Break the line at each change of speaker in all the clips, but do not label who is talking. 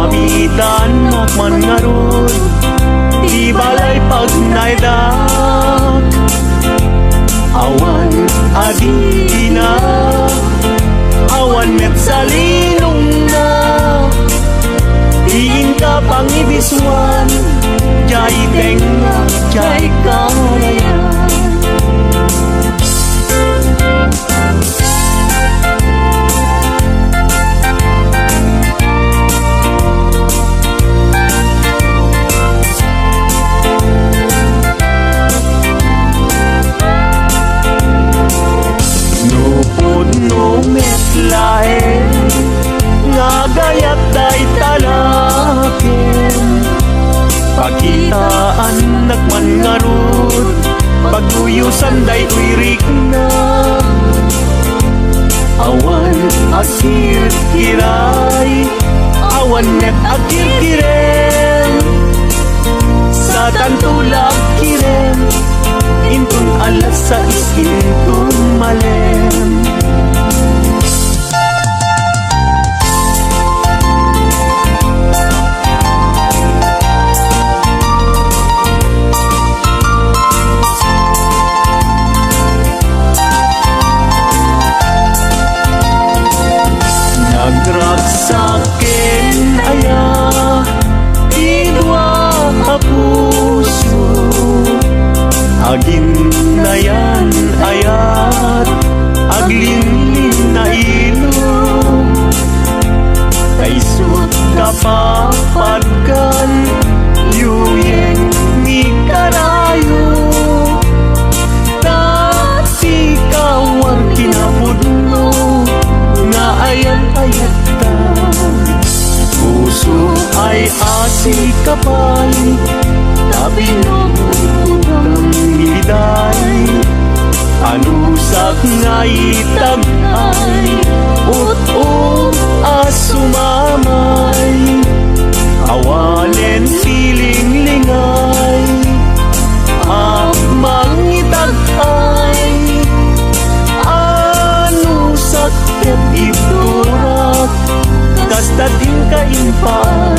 Mabitan man ngarod, di balay pag naidak. Awan adi na, awan met salinong na. Diin ka pangibiswan, jay tenga, jay karayan. No metlaen nga gayat day talaken, pakitaan nagman ngarod, paguyusan day uirik na. Awan akir kiray, awan net akir kirem, sa tantulak kirem, intun alas sa intun malem. Nagragsaken aya, inwa ka puso, agin na yan ayat, aglinlin na ilong. Kaisut kapapagkan, yuyeng ni karayo, tati kawar kinapudno, nga ayan-ayat ta. Puso ay asi kapal, tabi ng hiday, anusak nga itagay, ut-ut asumamay, awalen piling-lingay, mangitagay, anusak ket iturak, kasta din kaimpay.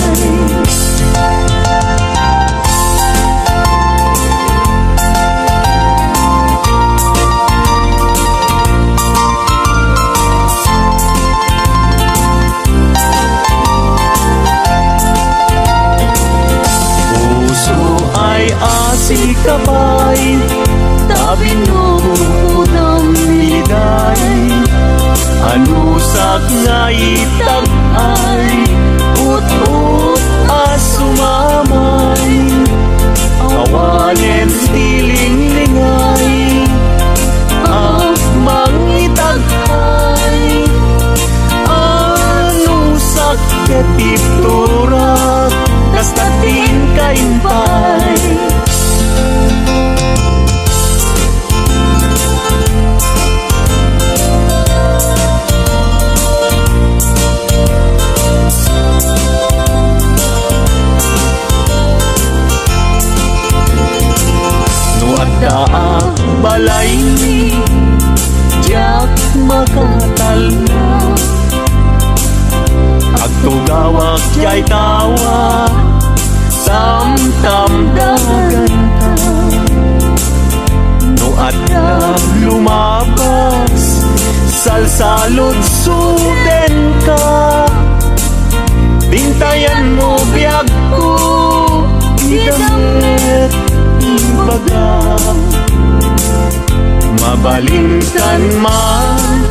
Si kapay, tabi ng hiday, anusak nga itagay, ut-ut asumamay, kawanen tiling-lingay, mangitagay, anusak ketiturak, kastatin kaimpay. Daak balay ni jak makatal na, agtugawak jay tawa, samtam dagan ta. No adda lumabas, salsalod suden ka, bintayan mo biyag ko, idamit baga. Mabalingkan man,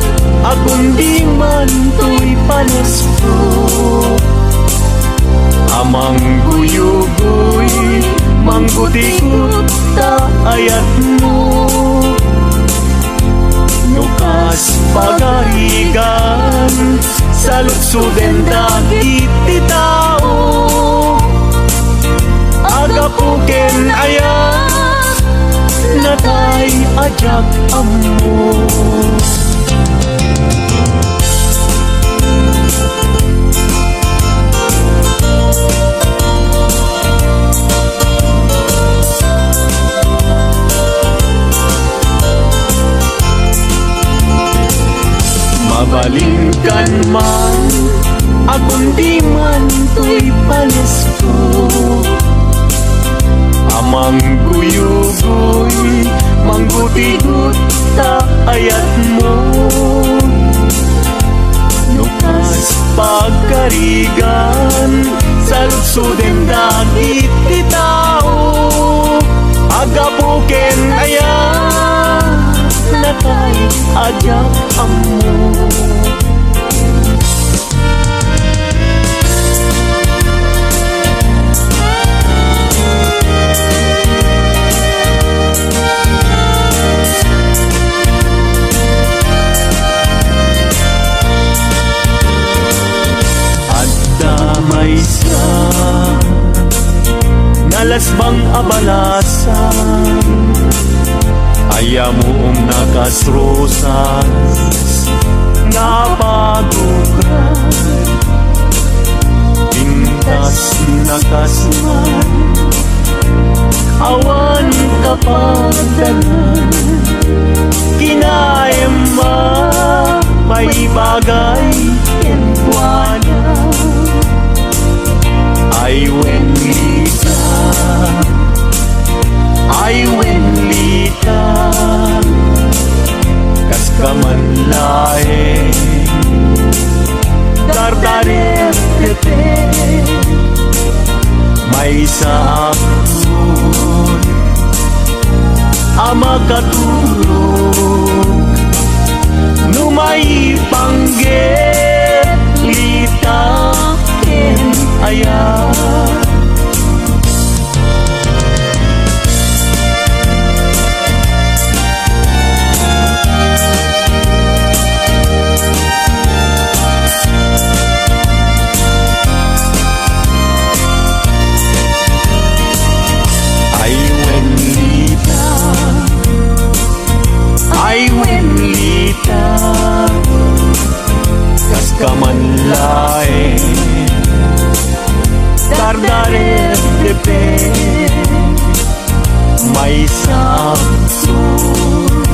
akong di man to'y panasko, amang guyugoy, manggutikot ta ayat mo. Nukas pagarigan, sa luksuden dagit ti tao, agapuken ayat, natay ajak amo. Mabalingkan man, akong di man to'y Mangguyugoy, mangguti-gut ta ayat mo. Nukas pagkarigan, sa lutsuden dagit ti tao. Agapuken aya, natay ajak amo. May sa nalasbang abalasan, ayamong nakasrosas napagugran, pintas nakasman, awan kapadanan, kinayam ba may bagay kenwana. Ay wen lita, kas kaman lae, dardarer tepe, may saakun, ama katulog, numay panggit lita ken ayat. Ay wen lita, kas kaman lae, dardarer tepe, may sabsun,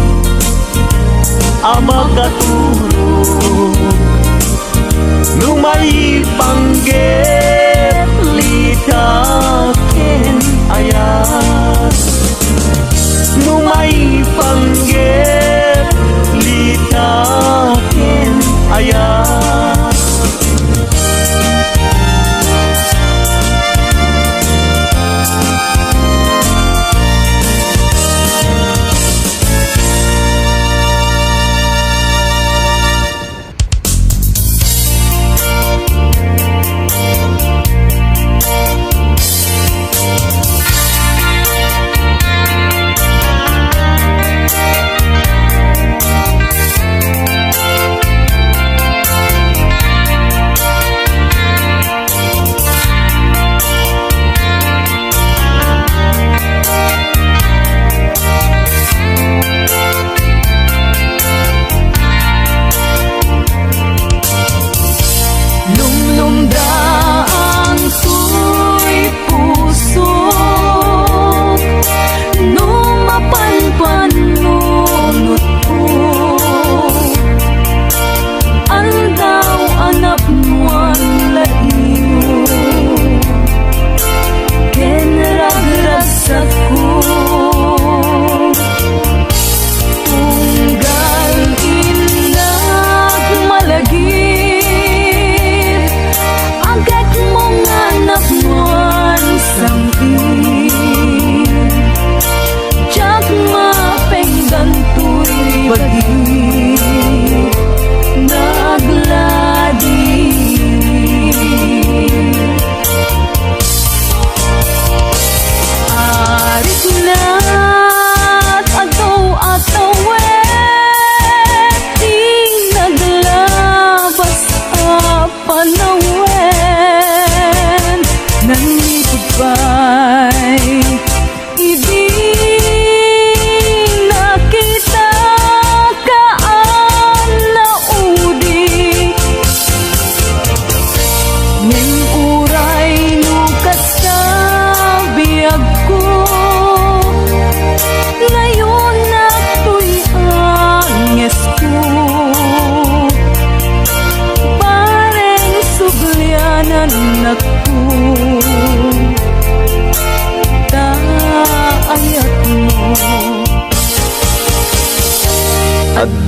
ama katulog, numay panggit lita ken ayat. Numay panggit lita ken ayat.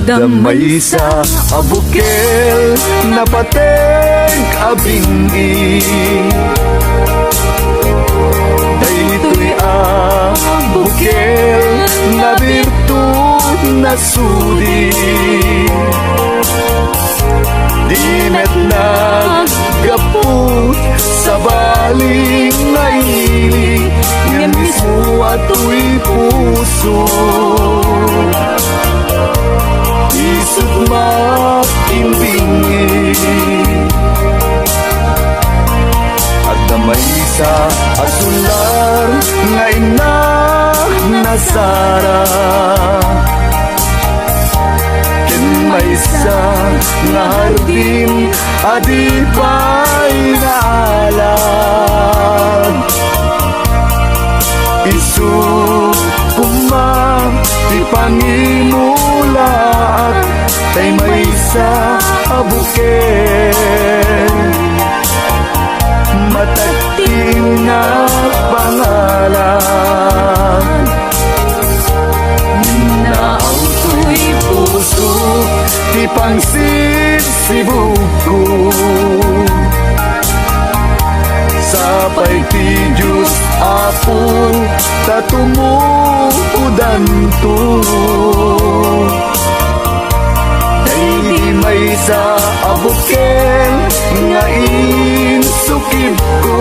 Damay sa abukel na pateng abingi, daytoy abukel na birtud na sudi. Di met naggaput sa baling nga ili, nga mismo ato'y puso. Isip makimbingi, at damay sa asular nga ina nasara. May isa nga hardin adi pa'y naalag. Isu kumang di pangimulaat, kay may isa abuken matagting na pangalan. Naauto'y puso di pangsisibuko, sapay ti Diyos Apo tatumupudan to. Kay di may sa abuken nga insukib ko,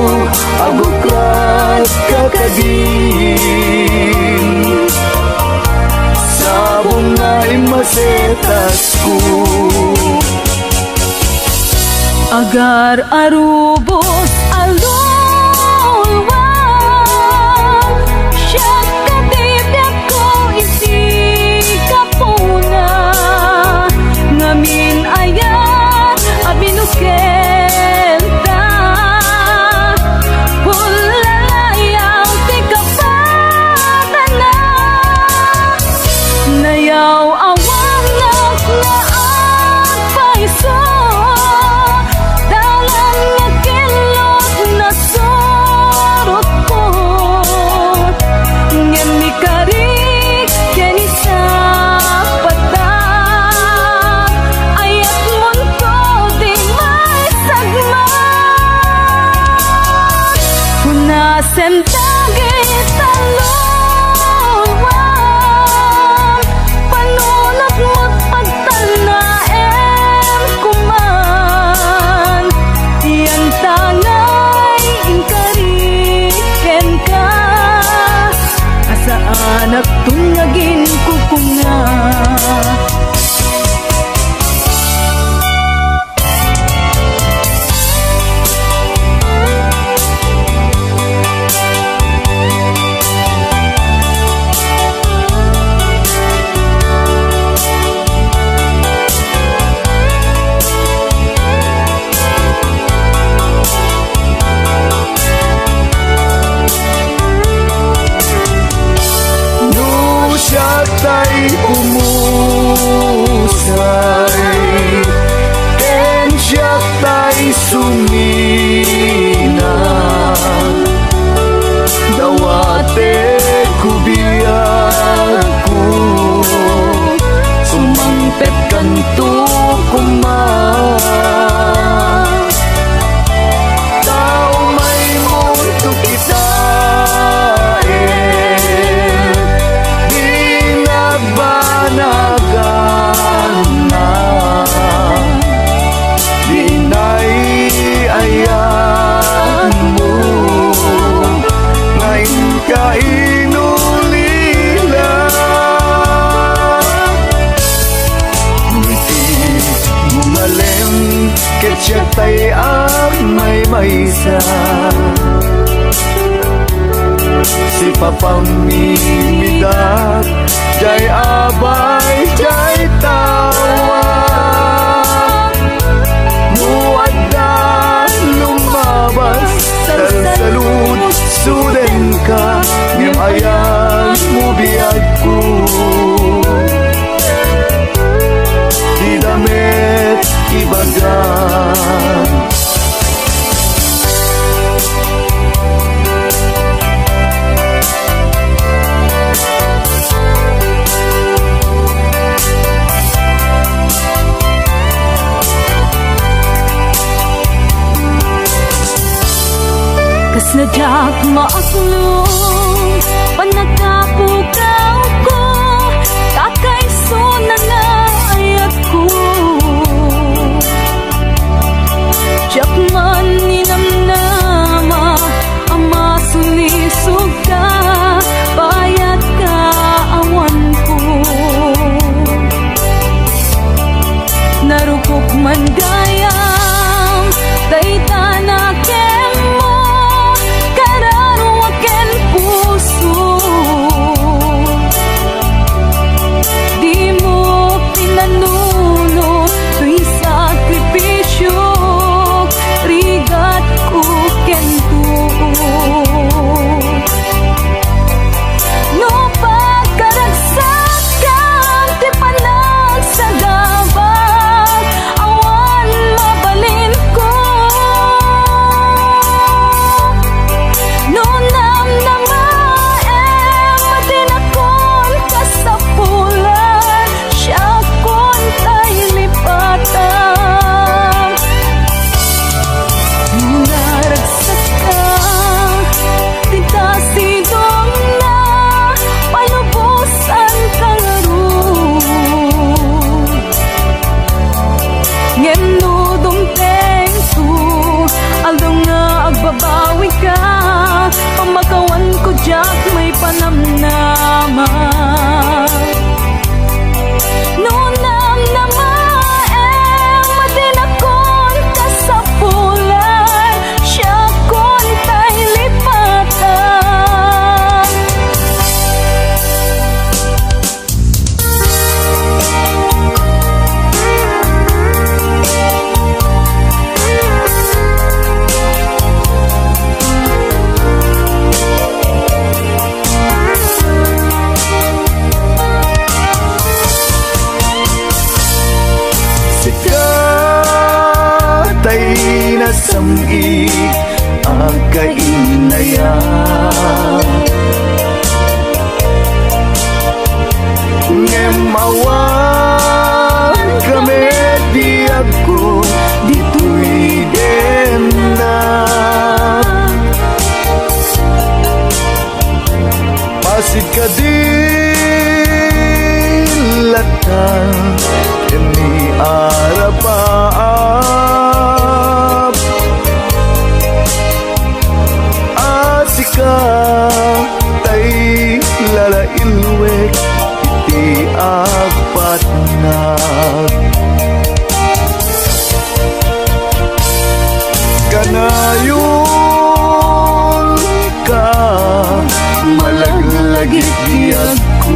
agukrat kakagin sabong nga imasetas ko.
Agar arubos alulwang, siya katibyak ko isi kapuna. Ngamin ayan abinukenta, pulalayang ti kapatana. Nayaw awang naklaan paiso, dalan nga kilot na sorot ko. Ngem mi karik ken isa pata, ayat mon ko di may sagma. Hunasen dagit talong, panunot mo't pagtanaem kuman. Yan tangay inkariken ka, asaan at tunyagin kukunga.
No siya tay umusay, ken siya tay sumina. Dawate kubiyag ko, sumangpet kanto kumang. Tao may mundo kita, di nagbanagan na, di naiayan mo, ngayon ka inulila. Ngiti gumalem ket siya tay may maysa, si papamimidat jay abay jay tawa. Muaddan lumabas salsalud suden ka, ngem ayan mo biyag ko. Di damet ibagan,
panamnaman. Nunam nama madinakon kasapulan, siya kon tay lipatan.
Sikatay nasamgi agkainaya, ngemawan kami di ako dito'y din na pasid ka dilatan ini arapaap asika tay lalailwek iti apat na kanayon ka malaglagit biyag ko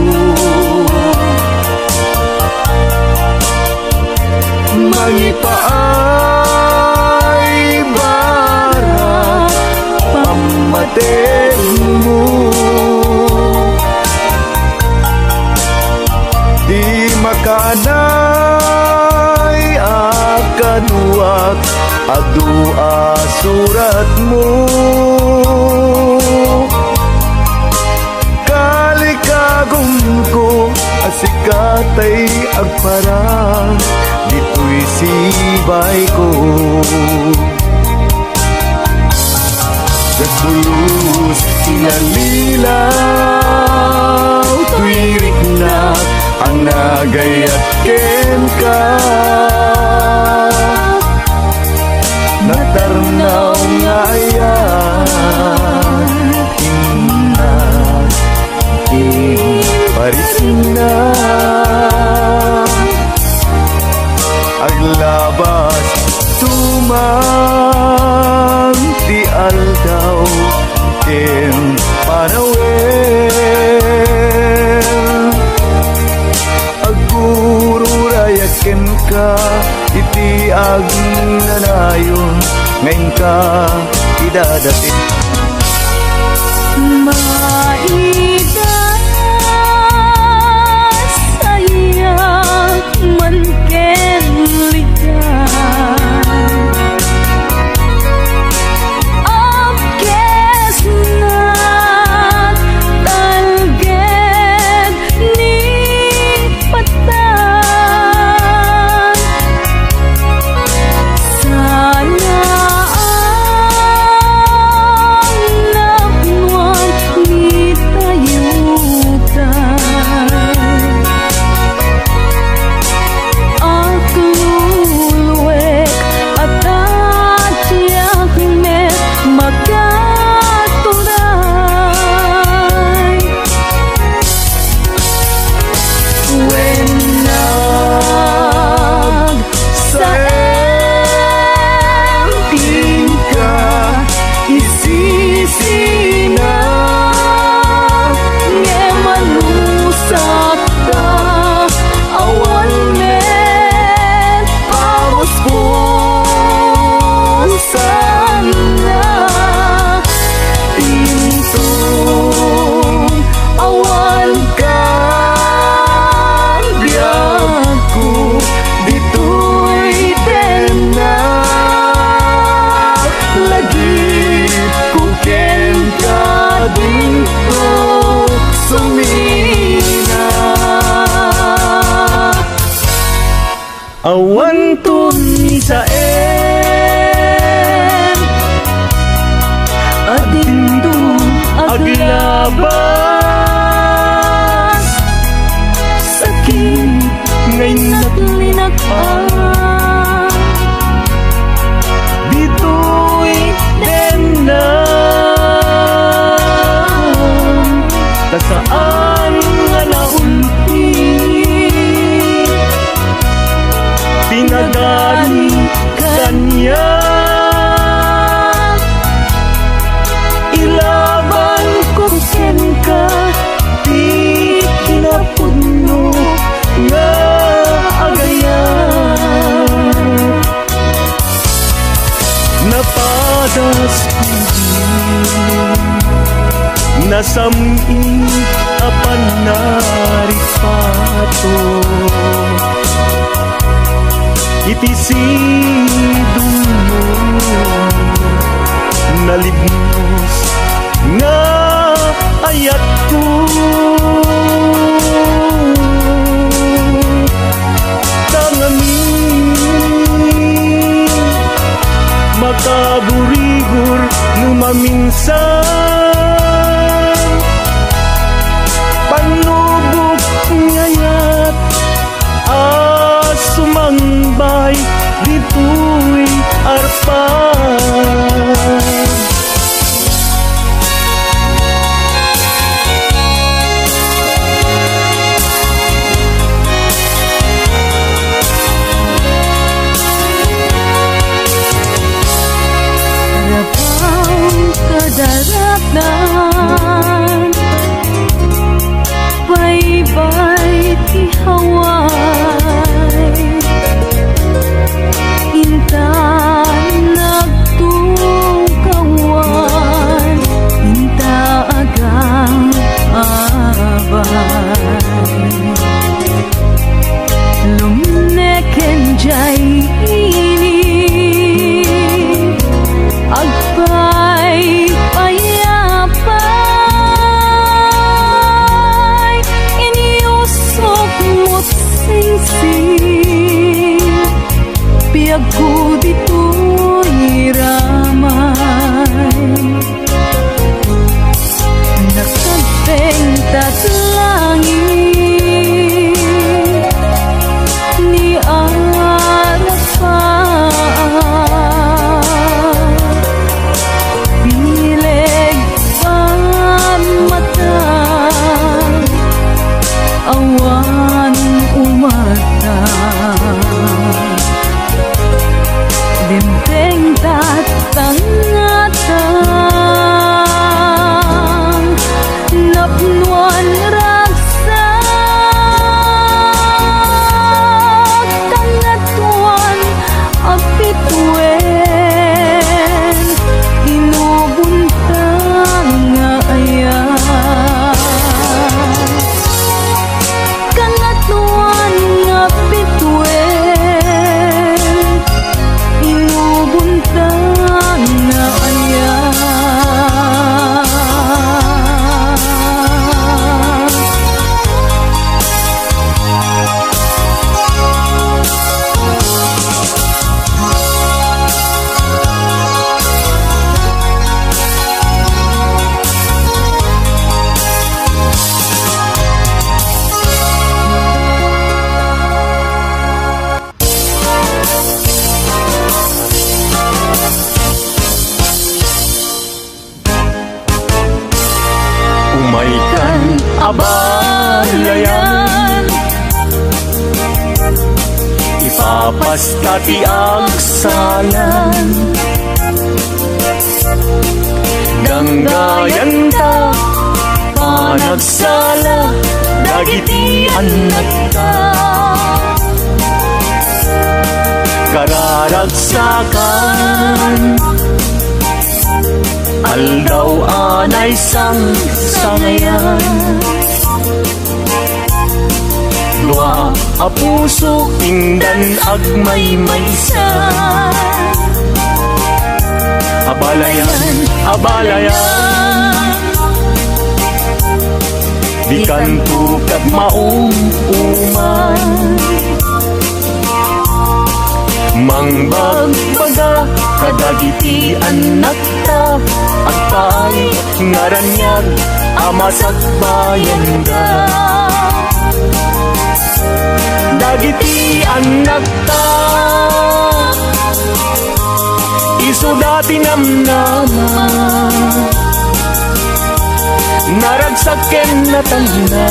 mangipaay barat pamaten mo di makanay akanuak adua surat mo kalikagom ko asikatay agparang dito'y sibay ko Nagbulos sinalilaw tuwirik na ang nagayat ken ka natarnaw nga yan hinat parisin na aglabas tumang di aldaw ken panawin agururayaken ka iti agnanayon ngayon ka idadating
Maida sayang manken ligan Akes na talged ni patan Sana
awan tun sa
adindong
aglabas
saking
ngayon
naglinag
dito'y din na Kasaan nga naulpi pinagani kanya ilaban ko sen ka di kinapuno nga agayan napadas nasami apan naripato iti sidumo nalibnos nga ayat ko tangami makaburigur lumaminsan panubok ngayat sumangbay dito'y arpan
Rabang kadaratan baybay ti haway intan nagtungkawan inta agang abay lumneken jay ini agpay payapay iniusok mo't singsing biag ko dito'y ramay nakagpengtat langit ni Arafat bileg pamata awan umata denteng tatangatan napnuan ragsak tangatuan apituen inubuntang nga ayan kangatuan nga pituen inubuntang nga ayan
umaikan abalayan ipapastati ang salan ganggayan ta panagsala dagiti anak ta kararagsakan aldaw anay sang sangayan dua a puso tingdan agmay maysa abalayan abalayan di kanto kat mauman mangbagbaga kadagiti anak ta agpay ngaranyag amasak bayan da dagiti anak ta isu dati namnama naragsaken na talina,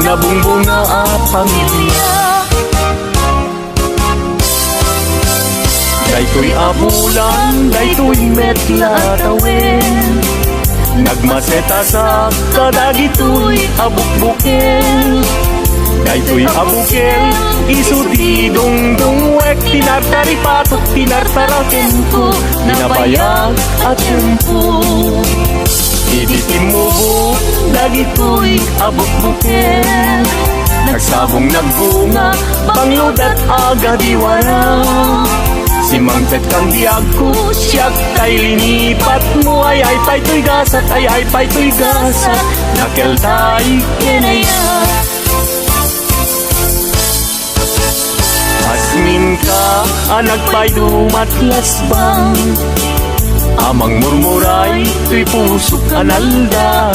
nabungbunga a pamilya. Daytoy abulan, daytoy metla tawin, nagmaseta sa kadagitoy abukbuken. Daytoy abukel, isudi dungdungwek, tinartaripatok, tinartaraken ko, nabayag at tempo. Iditimubo, dagitoy abukbuken, nagsabong nagbunga, bangludat agadiwara. Si Mangpet kang diag ko, siyak kay linipat mo, ay pa'y gasat, ay pa'y gasat, nakeltay kinayat. Asmin ka, anak pa'y dumatlas bang, amang murmuray, tuy pusok analda.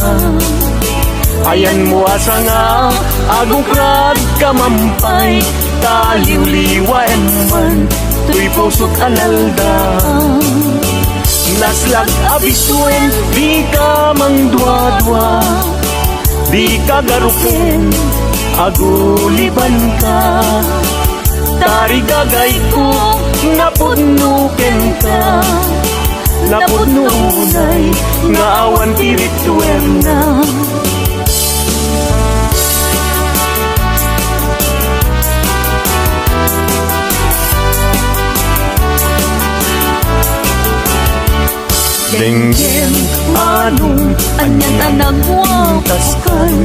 Ayan mo asa nga, agukrad kamampay, taliw-liwa eman, tuy pusok analda. Naslag abisuen, di ka mangdwa-dwa, di ka garukin, aguliban ka. Tarigagay ko, napudnuken ka, napudnunay, nga awan tirituem na. Denggen, anong anyan anagwapas kan,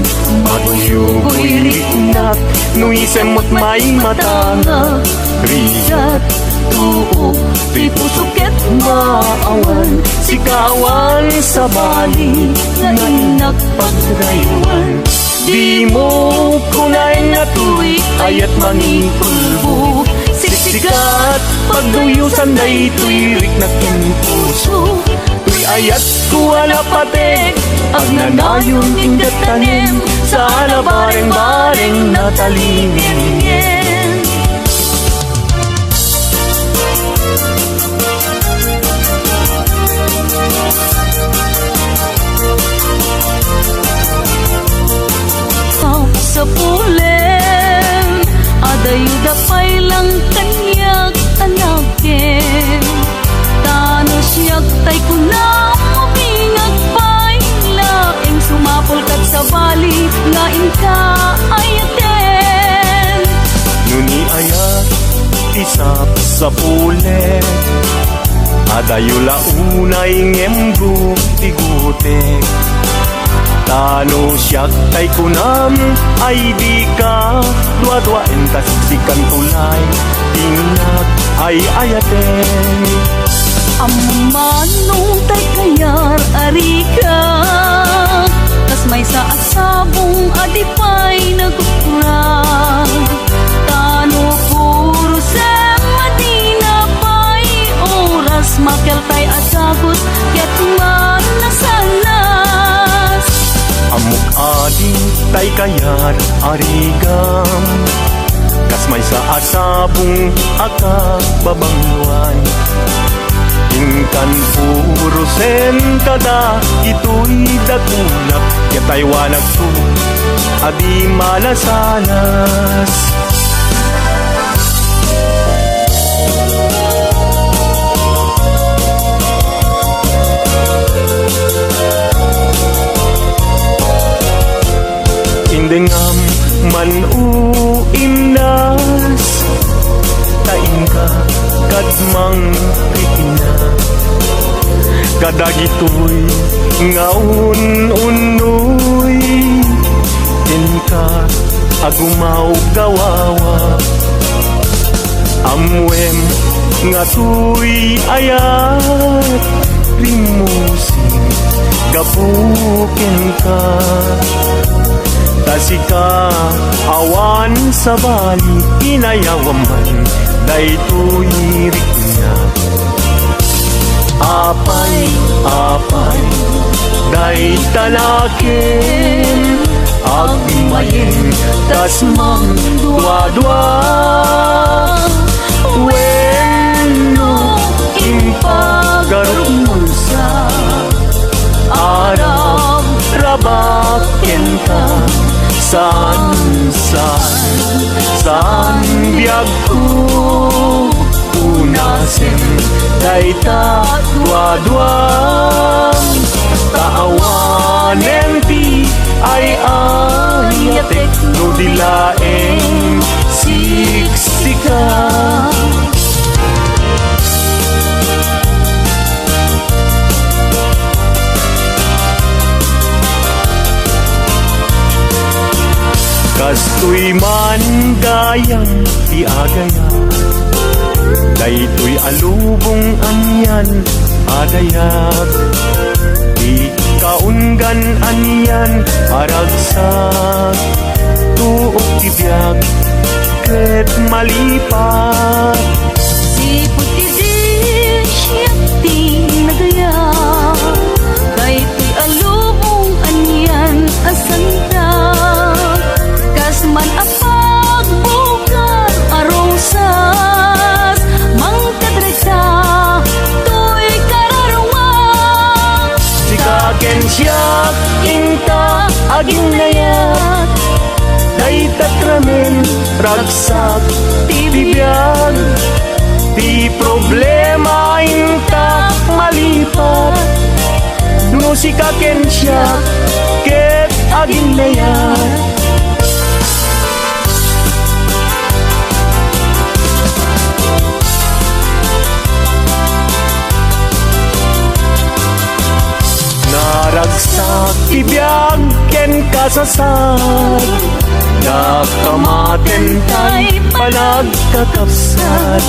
matuyugoy riknak, nuisemot may matanga. Riyat, tuo, tuy pusuket maawan, sikawan sa bali, nga inagpagraywan. Di mo kunay na tuy, ayat mangipulbo, siksikat, pagduyusan day tuy riknak yung puso. Tuy ayat ko alapatek, ang nanayon ingatanim, sa alabareng-bareng natalingin. Sa pulen, adayuda pa'y lang kanyak anakin. Tano siyak tay kunang mabingag pa'y laing sumapol kat sa bali, nga inka ayaten. Nuni ayat, isap sa pulen, adayula unay ngembro tigutek. Tano siyak tay kunam, ay di ka dua-dua entas sikan tulay, tingnak ay ayaten.
Amanong tay kayar arika, tas may sa asabong adipay nagukura. Tano puro sa Madina pa'y oras, makeltay asagot, ket man nasanas.
Amok ading tay kayat arigam, kas may sa asabong akak babangluan. Ingkan puro sen kada, ito'y dakulap, yatay wanag ko, adi malasanas. Indengam man uimnas, tain ka kadmang pitina. Kadagitoy ngaun unoy, din ka agumaw gawawa. Amwem nga tuy ayat, rimusin gapukin ka. Tasika awan sa bali, inayawaman, daytoy rikna. Apay, apay, day talakin, agmayin, tas dua-dua. Weno, impagarong mulsa, Arab rabaken ka Saan biag ko Unasin Dayta dua-duang Taawanen ti ay ayatek No dilaeng siksika Kastoy man gayang ti agaya Daytoy alubong anyan adayag Di kaunggan anyan aragsak Tuok ti biag ket malipat
Si puti di siyak ti nagaya Daytoy alubong anyan asanta Kasman apag bukar arosas Mangkadreksa tuy kararwang
Sikaken siyak inta aging nayat Daytat ramen ragsak ti bibiyag Ti problema inta malipat No sikaken siyak ket aging nayat Naragsak ibiyag ken kasasad Nakamaten tay panagkakapsat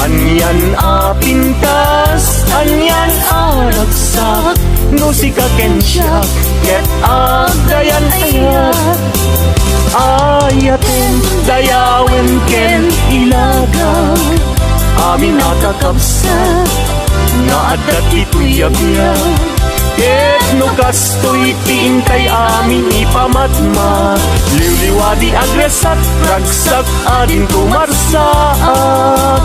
Anyan apintas, anyan aragsak No sikaken siyak ket agayan ayat Ayaten dayawen ken ilagak Amin nakakapsat Nga adat ito'y abiyag Ket no kastoy tiin kay amin ipamatma Liwliwadi agresat ragsak adin kumarsaak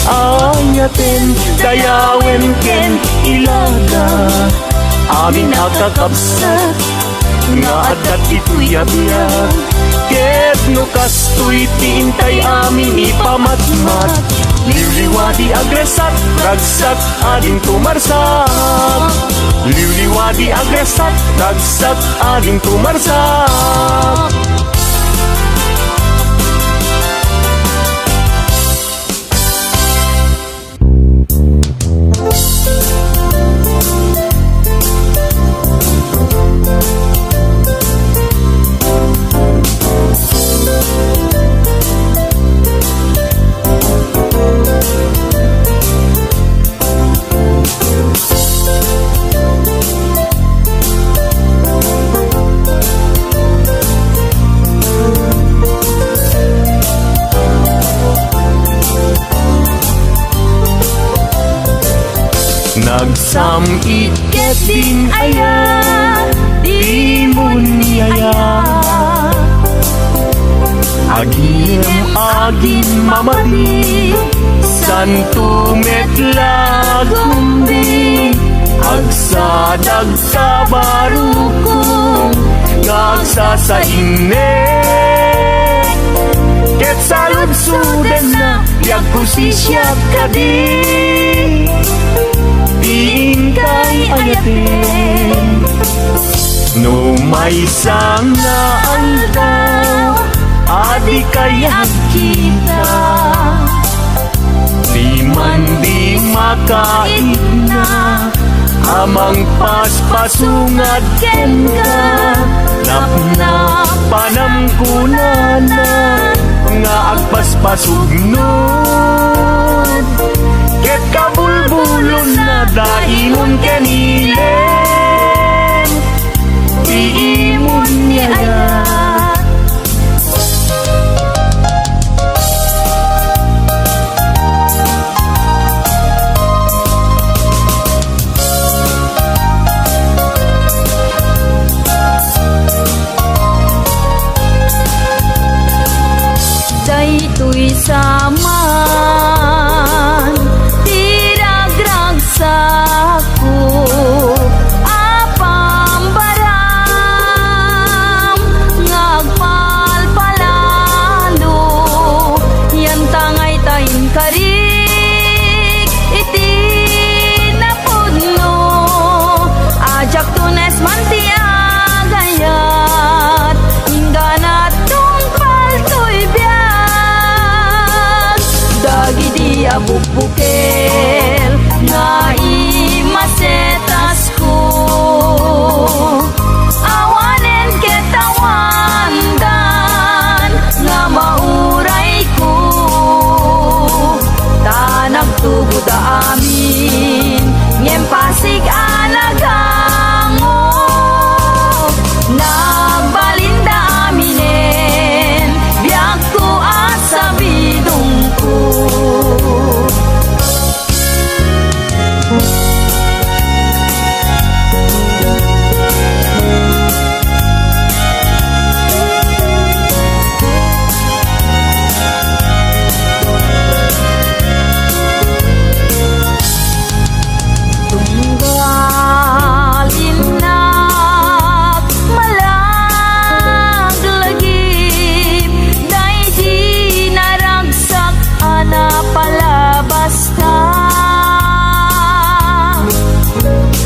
Ayaten dayawen ken ilaga Amin nakakapsat Nga adat ito'y abiyag Ket no kastoy tiin kay amin ipamatmat Liwliwadi agresat ragsak adin kumarsaak Liwliwadi agresat ragsak adin kumarsak Nagsamit ket din aya Di mo niyaya Agin mamadi Santo metla gumbi Agsadag sa barukong Ngagsa sa inet Ket salud-sudan na Yag kusisyak ka di Tingkay ayaten No may sang na aldaw Adi kayak kita Di man di makait na Amang paspasungad ken ka Napna panamkunana Nga agpaspasugnod Ket kabulbulon na dainon kanilen Iimon niya
Daytoy saman Tiragrag sa ko bukel nga imasetas ko. Awanen ketawandan nga mauray ko. Tanag tubo da amin ngem pasig anagango. Nagbalinda aminen biag ko asa bidong ko.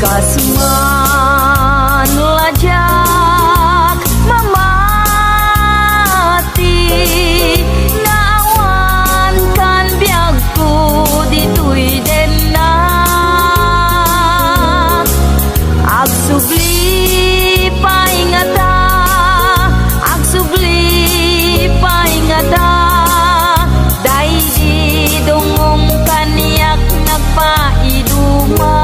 Kasman lajak mamati, naawan kan biag ko dito'y den na. Agsubli paingata, agsubli paingata, day di dungong kaniyak nagpaiduma.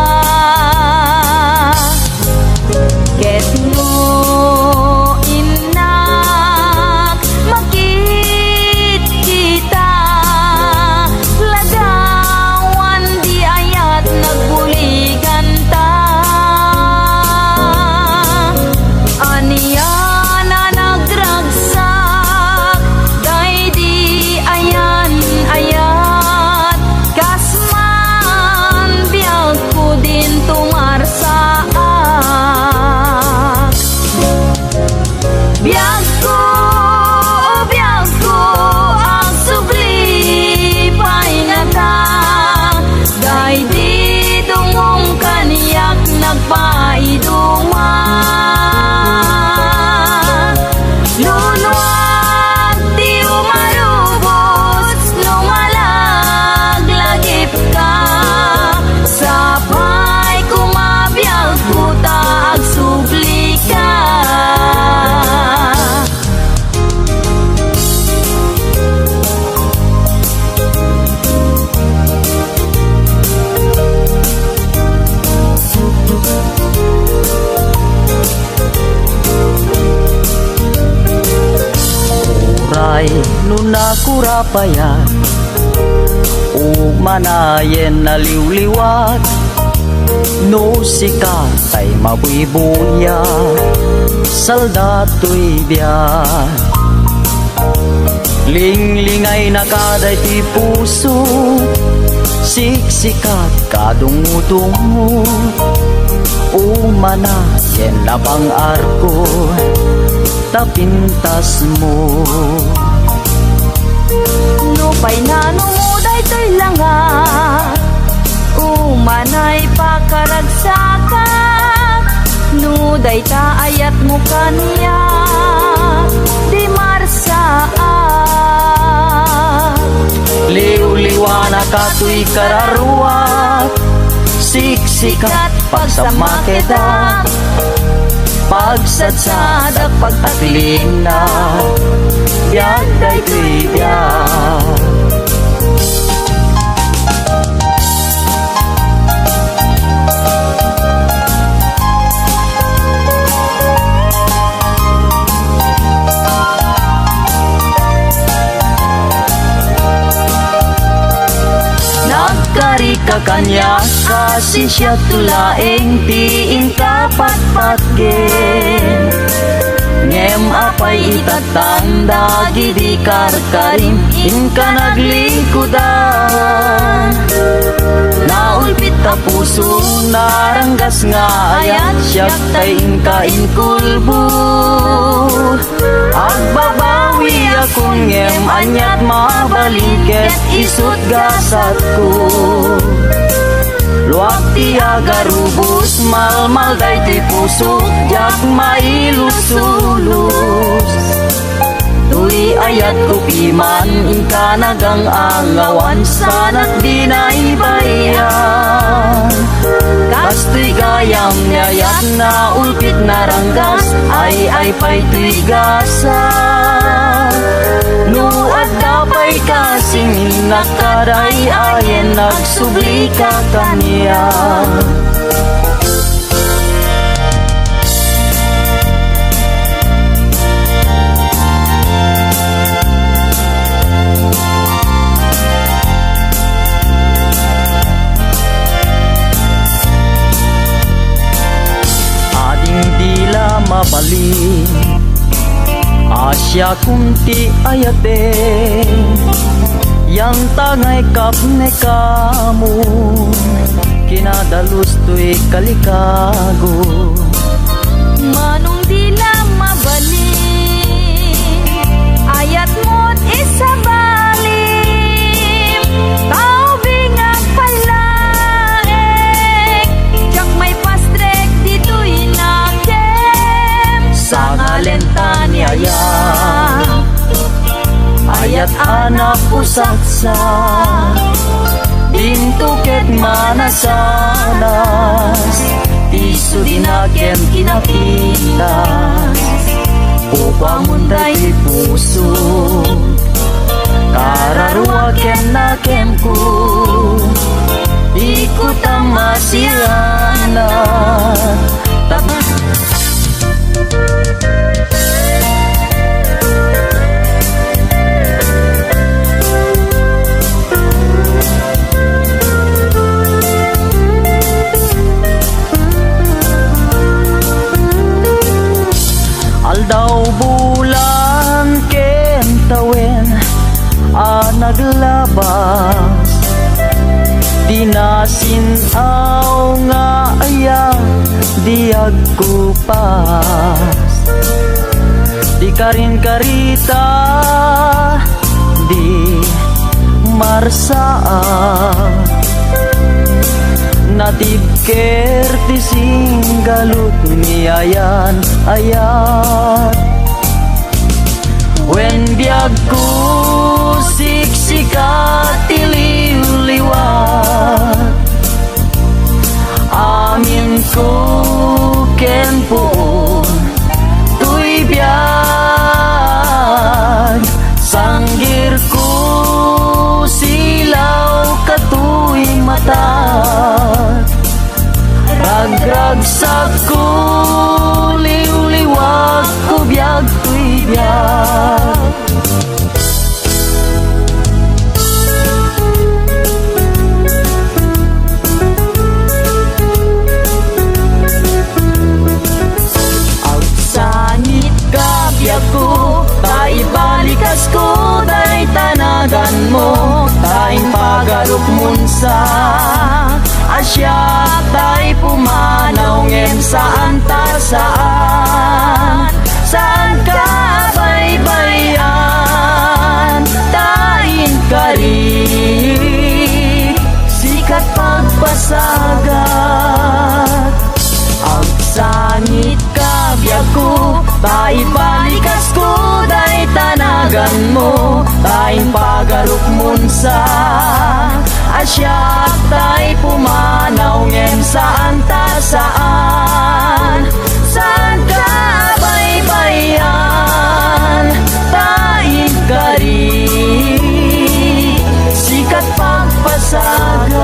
Nagpaiduma luluwag di umarubos, lumalaglagip ka. Sabay kumabiyag puta agsubli ka.
Nun nakurapayan o manayen na liwliwat, no sikat ay mabuibuya saldato'y biyan. Linglingay na kaday ti puso, siksikat kadungo-dungo, o manayen na pang arko tapintas mo.
Nupay na nunguday to'y langa, umanay pakaragsaka. Nuday ta ayat mo kaniya, di marsaat.
Liw-liwana ka to'y kararuat, siksikat pagsamakeda, pagsatsadak pagtakling na, biag day to'y biag. Nagkari ka kanya kasi siya tulaeng tiin kapatpatgen. Ngem apay itatanda gidi karkarim in ka naglingkudan. Naulpit ta puso naranggas nga ayat siyak taing kainkulbo. Agbabawi akong ngem anyat mabaliket isut gasat ko. Luwag ti agarubos malmal day ti puso jak mailusulus. Tuy ayat ko piman ka nagang angawan sanat di naibayan. Kastoy gayam nyayat na ulpit na ranggas ay pa'y tuigasa. Nuad dapay kasing nakaray ayen nagsubli ka kaniya. Dila mabalik Asya kunti ayate Yang tangay kapne kamu Kinadalus tu'y kalikago
Manong dila mabalik ayat mo't isabalim tao bingag palaek jak may pastrek dito'y nakem
Sa ngalenta ni ayat anak usaksa Dintuket manasanas Tiso dinakem kinapitas Upamunday puso Kararuakem nakem ku Ikut ang masirana Tapos Aldaw bulan ken tawen naglabas Dinasinaw nga ayang diag kupas Di karin karita di marsaan Natib kerti singgalut niayan ayat When biag ku siksikat tiliw-liwat Amin ku ken puon tuy biag Sanggir ku silaw katuy mata Ragrag sa kuliw-liwag ko biag tuy biag Agsangit ka biag ko tay balikas ko day tanagan mo tayong pagarok munsa Asya tay pumanaw ngem saan ta saan Saan ka baybayan Tayin kari Sikat pagpasagat Agsangit ka biag ko tay balikas ko day tanagan mo tayong pagarok munsa Asya tay pumanaw ngem saan ta saan Saan ka baybayan Tayin kari Sikat pagpasagat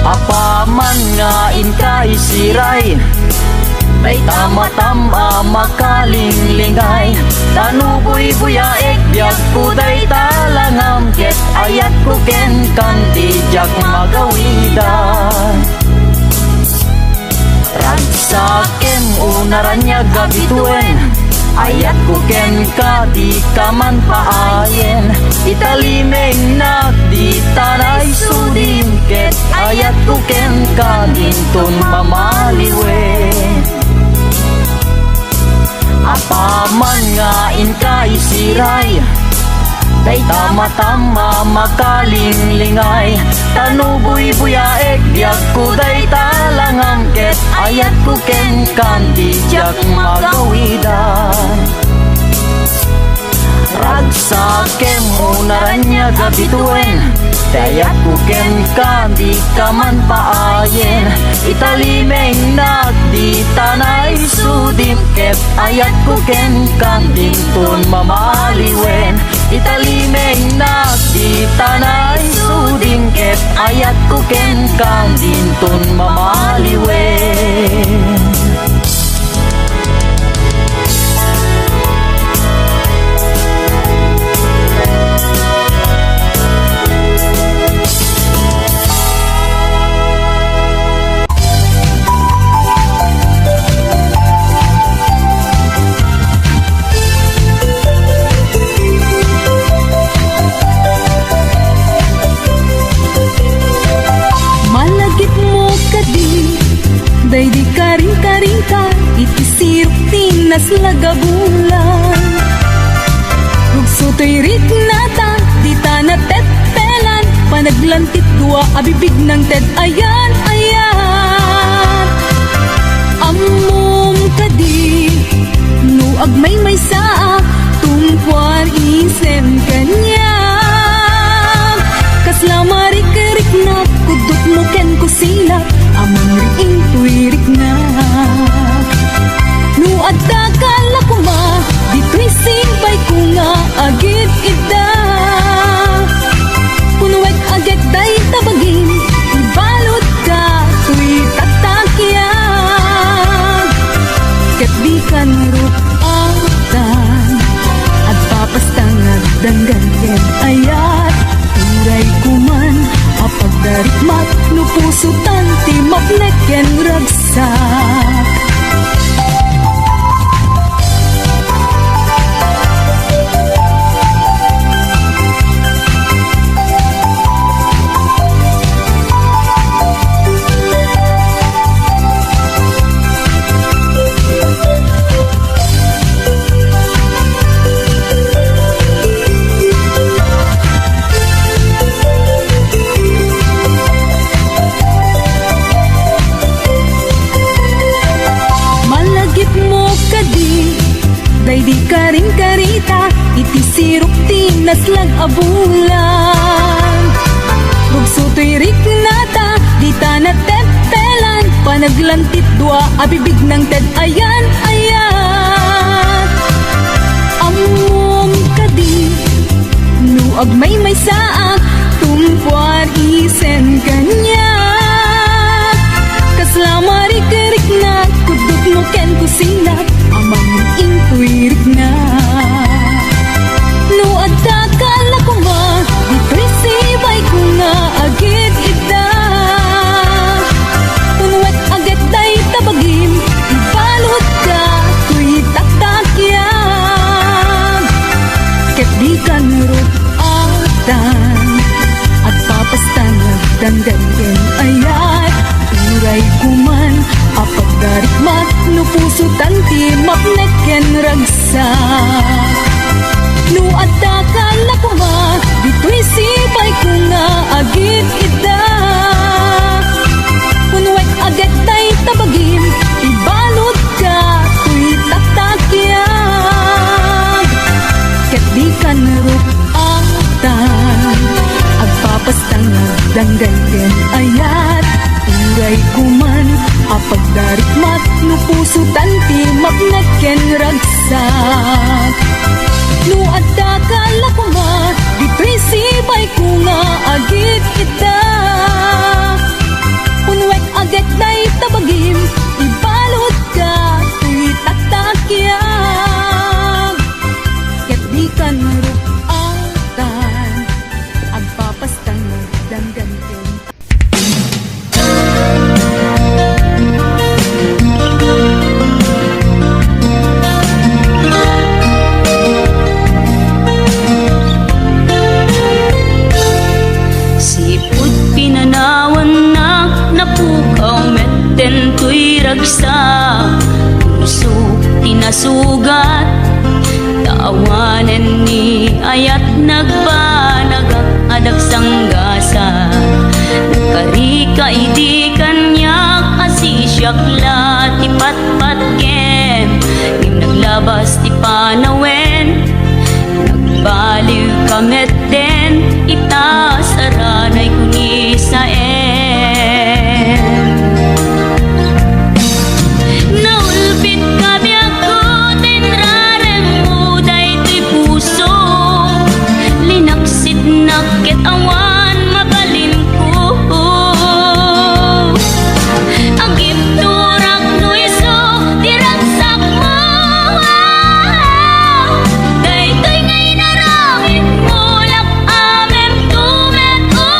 Apaman nga inkay siray May tama-tama makalinglingay Tanuboy buyaek biag kuday talangam Ket ayat ko ken kang tijak magawidan Ragsakem unaranya gabituen Ayat ko ken ka di kaman paayen Italimeng nak di tanay sudim Ket ayat ko ken ka dintun mamaliwen Apaman nga inkay siray Day tama-tama makalinglingay Tanuboy buyaek diyak ko day talangangket Ayat ko ken kandi diyak magawidan Ragsakem unaranya gabituin Dayak ko ken kandi kaman paayen Italimeng nagdi tanay sudim Ket ayat ko ken kandi tun mamaliwen Italimeng nagdi tanay sudim Ket ayat ko ken kandi tun mamaliwen
Day di karing-karing ka, itisirok tinas lagabulan Rugso to'y rit nata, di ta natetpelan Panaglantit dua, abibig ng ted, ayan, ayan Amom ka di, nuag may saa Tumpuan isem kanya Kasla marik-rik na, kudot mo ken kusilak Amang riing tuwirik na Nuad takala ko ma Dito'y simpay ko nga Agit ida Punuwet agit day tabagin Ibalot ka Tuy tatakyag Ket di ka nurupatan At papastangad danggan ken ayat Turay kuman Apag darikmat nupusutan ti mapnek ken ragsak Day di karing-karita, itisirok tinas lag abulan Rugso to'y rik nata, di ta natetpelan Panaglantit dua, abibig ng ted, ayan, ayan Amom ka di, nuag may saak Tumpuan isen kanya Kasla marik-rik na, kudot mo ken kusilak Amang intuirik na Nuad takala ko ma Dito'y sibay ko nga Agit ida Punwet agit day tabagim Ibalot ka Tuy taktakyag Ket di ka nurupatan At papastangag danggan ken ayat Turay kuman Apag darikmat nupusutan ti mapnek ken ragsak Nuad takala ko ma Dito'y sipay ko nga agit ida Punwek agit day tabagim Ibalot ka tuy taktakyag Ket di ka nurupatan Agpapastangag danggan ken ayat Turay kuman Apag darikmat nupusutan ti mapnek ken ragsak Nuad takala ko ma Dito'y sibay ko nga agit ida Punwek agit day tabagim Ibalot ka tuy taktakyag Ket di ka nurupatan Agpapastangag danggan ken
ragsak puso tinasugat tawanan ni nagbanagak adag sanggasa karika idi kanyak asisyakla ti patpatken ngim naglabas ti panawen nagbaliw kamet den ita saranay kuni saen naulpit kabiyak ko tinrarem mo daytoy puso linaksit nakit awan mabalin ko agip turak no iso diragsak mo daytoy ngay naramit mo lak amem tumet o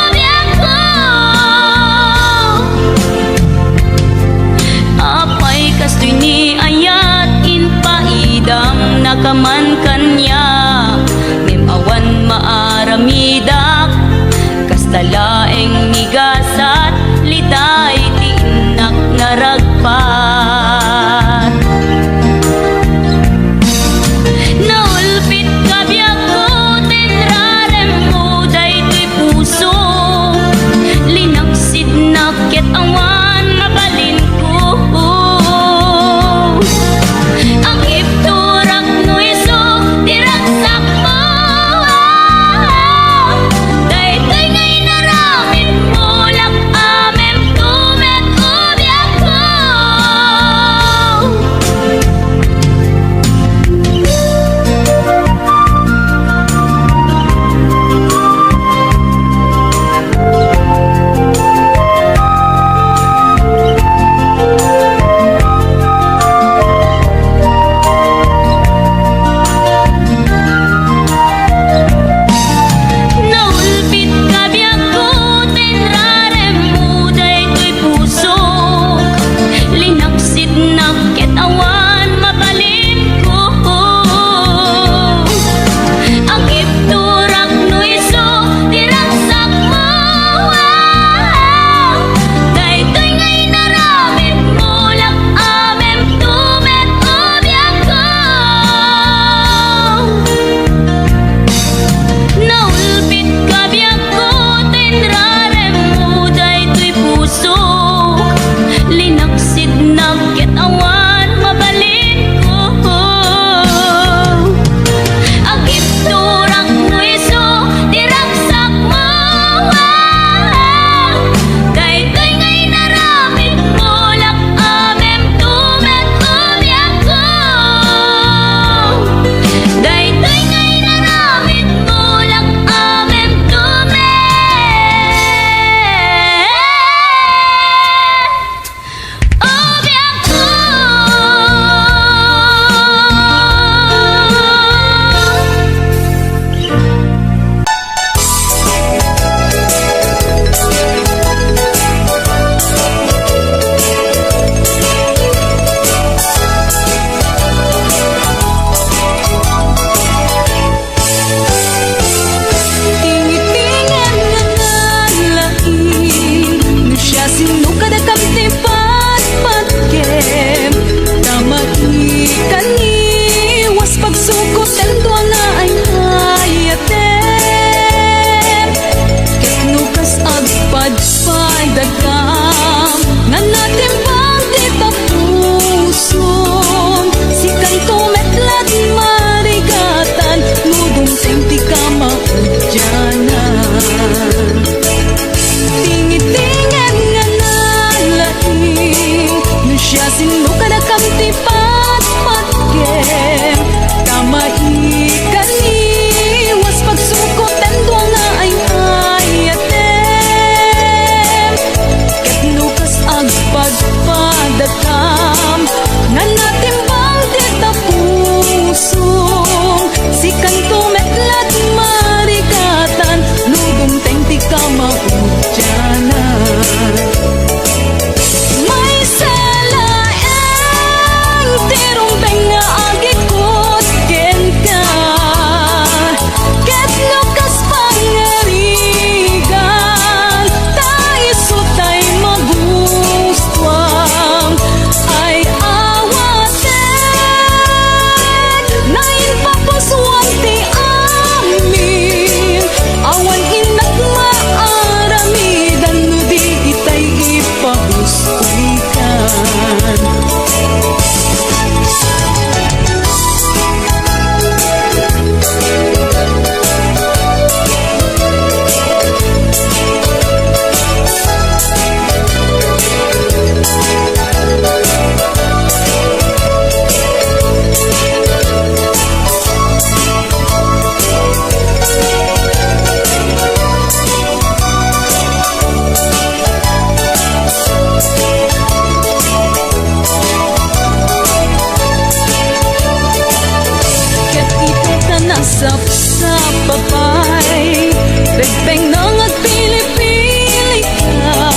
Bigpeng nang agpili-pili ka,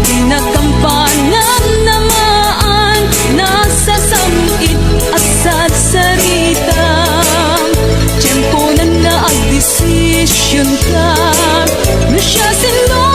ginagampanan namaan, nasa samit at sa sarita. Tiyempo na naagdesisyon ka, na siya sino